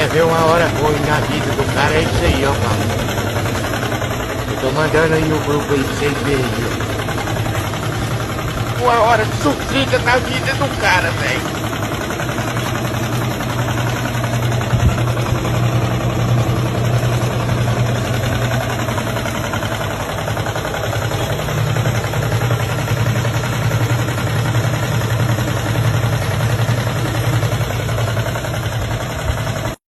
quer ver uma hora ruim na vida do cara, é isso aí, ó, Paulo. Eu tô mandando aí no grupo aí pra vocês verem aí, ó. Uma hora sofrida na vida do cara, velho.